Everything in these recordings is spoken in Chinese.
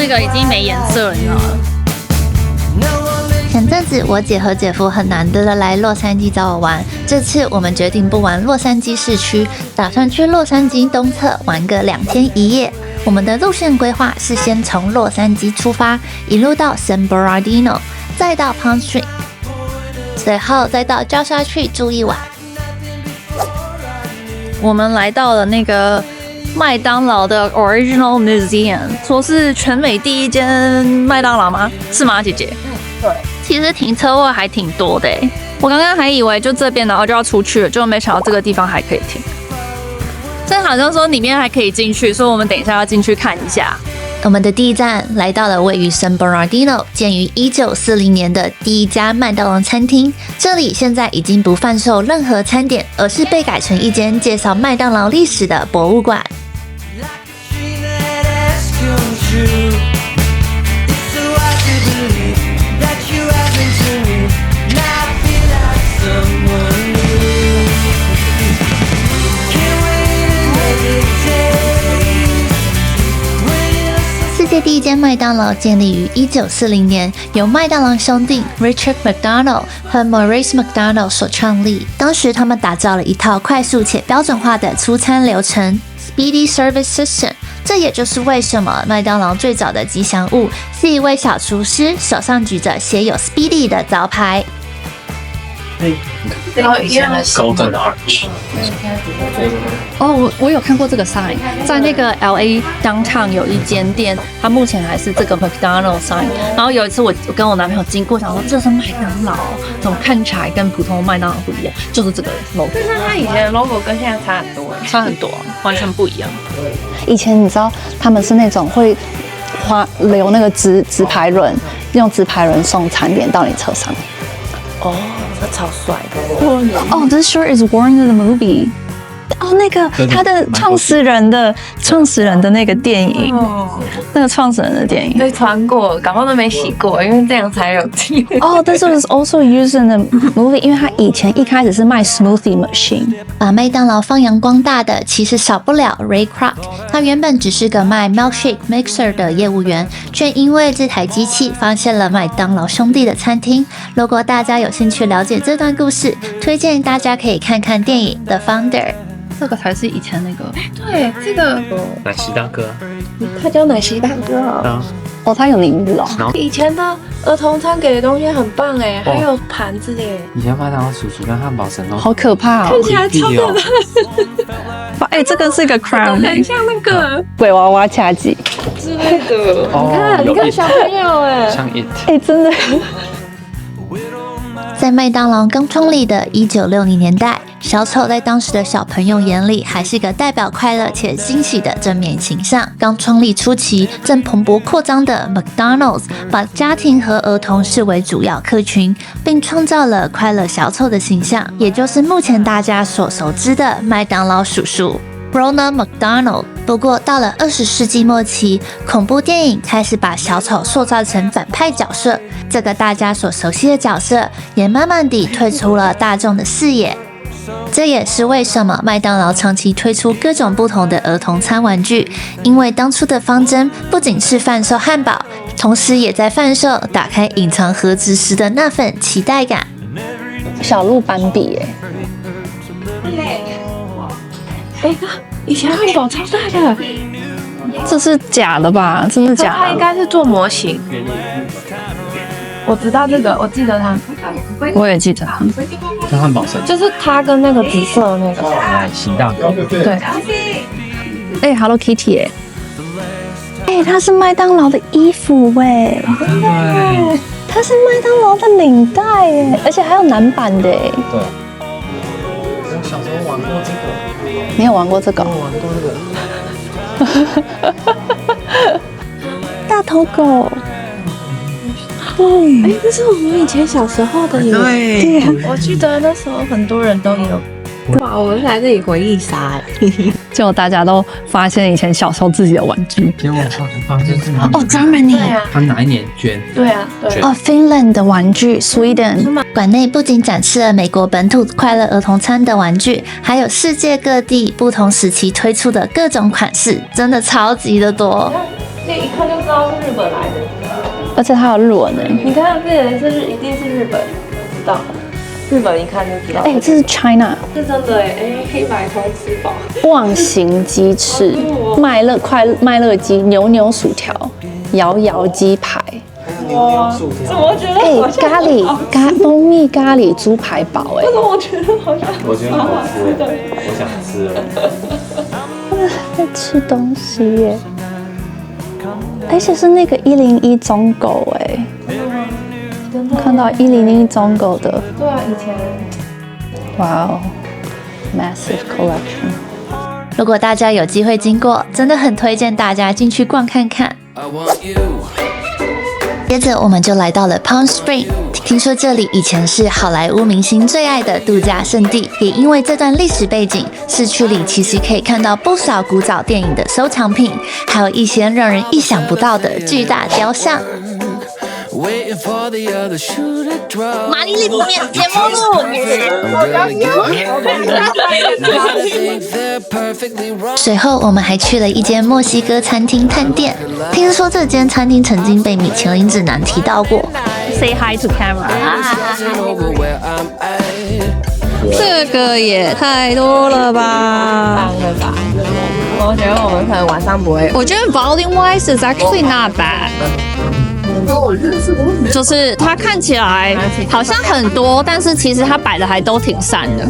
那个已经没颜色了，你知道吗？前阵子我姐和姐夫很难得的来洛杉矶找我玩，这次我们决定不玩洛杉矶市区，打算去洛杉矶东侧玩个2天1夜。我们的路线规划是先从洛杉矶出发，一路到 San Bernardino， 再到 Palm Street， 随后再到焦沙区住一晚。我们来到了那个麦当劳的 Original Museum， 说是全美第一间麦当劳吗？是吗，姐姐？对。其实停车位还挺多的欸，我刚刚还以为就这边然后就要出去了，就没想到这个地方还可以停。这好像说里面还可以进去，所以我们等一下要进去看一下。我们的第一站来到了位于 San Bernardino 建于1940年的第一家麦当劳餐厅，这里现在已经不贩售任何餐点，而是被改成一间介绍麦当劳历史的博物馆。世界第一间麦当劳建立于1940年，由麦当劳兄弟 Richard McDonald 和 Maurice McDonald 所创立。当时他们打造了一套快速且标准化的出餐流程 Speedy Service System， 这也就是为什么麦当劳最早的吉祥物是一位小厨师手上举着写有 Speedy 的招牌。以前的 Golden Arch。哦，我有看过这个 sign， 在那个 LA downtown 有一间店，它目前还是这个 McDonald sign。然后有一次我跟我男朋友经过，想说这是麦当劳，怎么看起来跟普通麦当劳不一样？就是这个 logo。但是它以前的 logo 跟现在差很多，差很多，完全不一样。以前你知道他们是那种会留那个直排轮，用直排轮送餐点到你车上。哦，这超帅的。哦，This shirt is worn in the movie。哦，那个他的创始人的那个电影，那个创始人的电影被穿过，搞不好都没洗过，因为这样才有机会。哦，This was also used in the movie， 因为他以前一开始是卖 smoothie machine。把麦当劳发扬光大的其实少不了 Ray Kroc， 他原本只是个卖 milkshake mixer 的业务员，却因为这台机器发现了麦当劳兄弟的餐厅。如果大家有兴趣了解这段故事，推荐大家可以看看电影 The Founder。这个才是以前那个，对，这个奶昔大哥，他叫奶昔大哥哦。哦，他有名字哦。以前的儿童餐给的东西很棒哎，还有盘子哎。以前麦当劳叔叔跟汉堡神都好可怕哦，看起来超可怕。哎，这个是一个 crown， 很像那个鬼娃娃恰吉之类的。你看小朋友哎，像 It， 哎，真的。在麦当劳刚创立的1960年代，小丑在当时的小朋友眼里还是个代表快乐且欣喜的正面形象。刚创立初期，正蓬勃扩张的 McDonald's 把家庭和儿童视为主要客群，并创造了快乐小丑的形象，也就是目前大家所熟知的麦当劳叔叔 Ronald McDonald。不过到了20世纪末期，恐怖电影开始把小丑塑造成反派角色，这个大家所熟悉的角色也慢慢地退出了大众的视野。这也是为什么麦当劳长期推出各种不同的儿童餐玩具，因为当初的方针不仅是贩售汉堡，同时也在贩售打开隐藏盒子时的那份期待感。小鹿斑比耶，以前汉堡超大的，这是假的吧？真的假的？他应该是做模型。我知道这个，我记得他，我也记得他。跟汉堡神就是他跟那个紫色的那个奶昔大哥，对。哎，Hello Kitty 哎，哎，它是麦当劳的衣服哎，真的耶，它是麦当劳的领带哎，而且还有男版的哎。对。我小时候玩过这个。你有玩过这个？我玩过这个。大头狗。哎，这是我们以前小时候的耶。对，我记得那时候很多人都有。哇，我们来这里回忆杀，就大家都发现以前小时候自己的玩具。结果发现是哦 ，Germany， 对啊，他哪一年捐？对啊，对。哦 ，Finland 的玩具 ，Sweden。馆内不仅展示了美国本土快乐儿童餐的玩具，还有世界各地不同时期推出的各种款式，真的超级的多。那一看就知道是日本来的。而且它有日文诶。你看这人一定是日本，知道。日本一看就知道。哎，这是 China。是真的哎，黑白通吃饱。忘形鸡翅、麦乐鸡、牛薯条、摇鸡排。哇，怎么觉得好像蜂蜜咖喱猪排堡哎？怎么我觉得好像？我觉得好吃，我想吃了。在吃东西耶，而且是那个101中狗哎，看到101中狗的，对啊，以前哇哦 ，massive collection。如果大家有机会经过，真的很推荐大家进去逛看看。接着我们就来到了 Palm Springs， 听说这里以前是好莱坞明星最爱的度假胜地，也因为这段历史背景，市区里其实可以看到不少古早电影的收藏品，还有一些让人意想不到的巨大雕像。玛丽丽面节目录，随后我们还去了一间墨西哥餐厅探店，听说这间餐厅曾经被米其林指南提到过。Say hi to camera。这个也太多了吧！我觉得我们可能晚上不会。我觉得 volume wise is actually not bad。就是它看起来好像很多，但是其实它摆的还都挺散的。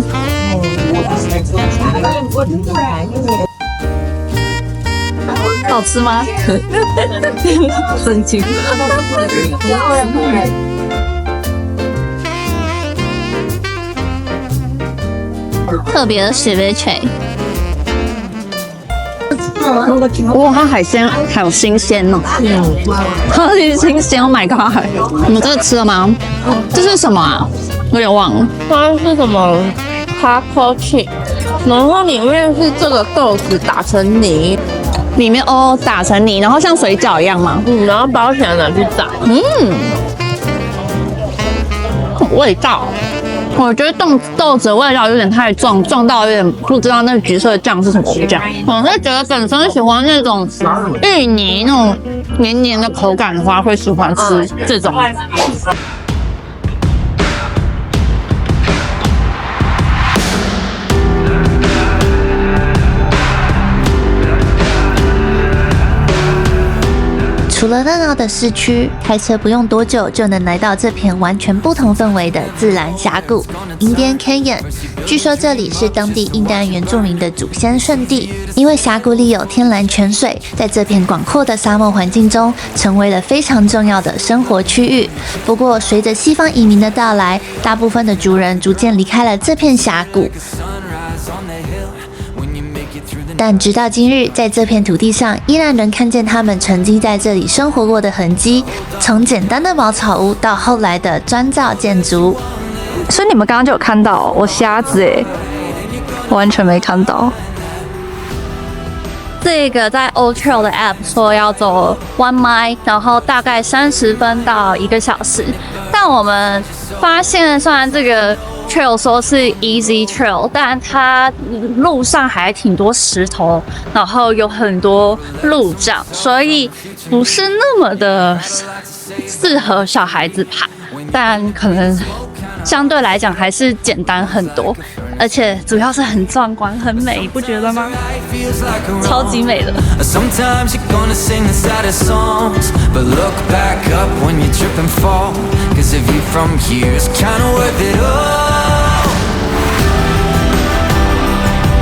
好吃吗？神经。特别的史威脆。哇，它海鲜好新鲜哦！超级新鲜 ！Oh my god！ 你们这个吃了吗？这是什么啊？有点忘了。它是什么 taco chip， 然后里面是这个豆子打成泥，里面打成泥，然后像水饺一样吗？然后包起来拿去炸。味道。我觉得豆子的味道有点太重到有点不知道那橘色的酱是什么酱。我是觉得本身喜欢那种芋泥那种黏黏的口感的话，会喜欢吃这种。除了热闹的市区，开车不用多久就能来到这片完全不同氛围的自然峡谷 Indian Canyon。据说这里是当地印第安原住民的祖先圣地，因为峡谷里有天然泉水，在这片广阔的沙漠环境中，成为了非常重要的生活区域。不过，随着西方移民的到来，大部分的族人逐渐离开了这片峡谷。但直到今日，在这片土地上，依然能看见他们曾经在这里生活过的痕迹，从简单的茅草屋到后来的砖造建筑。所以你们刚刚就有看到我瞎子哎，完全没看到。这个在 Old Trail 的 App 说要走1 mile， 然后大概30分到1个小时。但我们发现，虽然这个 Trail 说是 Easy Trail， 但它路上还挺多石头，然后有很多路障，所以不是那么的适合小孩子爬。但可能相对来讲还是简单很多，而且主要是很壮观、很美，你不觉得吗？超级美的。Sometimes you're gonna sing the saddest songs, but look back up when you trip and fall, 'cause a view from here is kinda worth it all.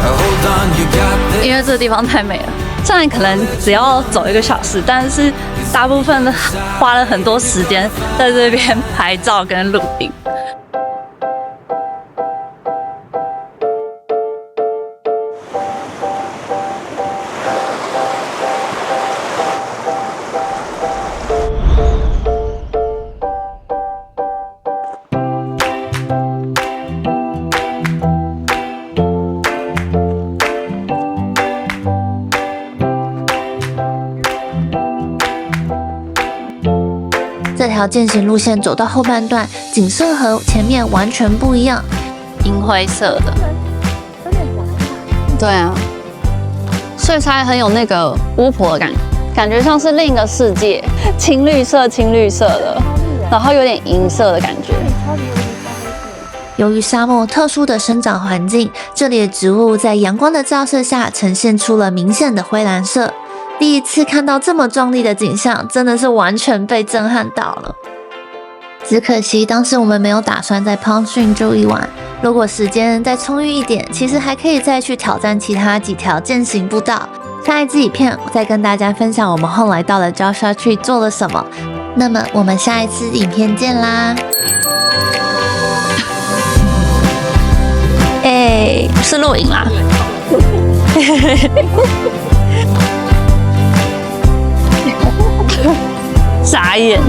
Hold on, you got this. 因为这个地方太美了，虽然可能只要走1个小时，但是大部分的花了很多时间在这边拍照跟录影。这条健行路线走到后半段，景色和前面完全不一样，银灰色的。对啊，所以才很有那个巫婆的感觉。感觉像是另一个世界，青绿色的，然后有点银色的感觉。由于沙漠特殊的生长环境，这里的植物在阳光的照射下呈现出了明显的灰蓝色。第一次看到这么壮丽的景象，真的是完全被震撼到了。只可惜当时我们没有打算在 Palm Springs 住一晚，如果时间再充裕一点，其实还可以再去挑战其他几条健行步道。下一支影片我再跟大家分享我们后来到了 Joshua Tree 做了什么。那么我们下一次影片见啦！是录影啦。傻眼。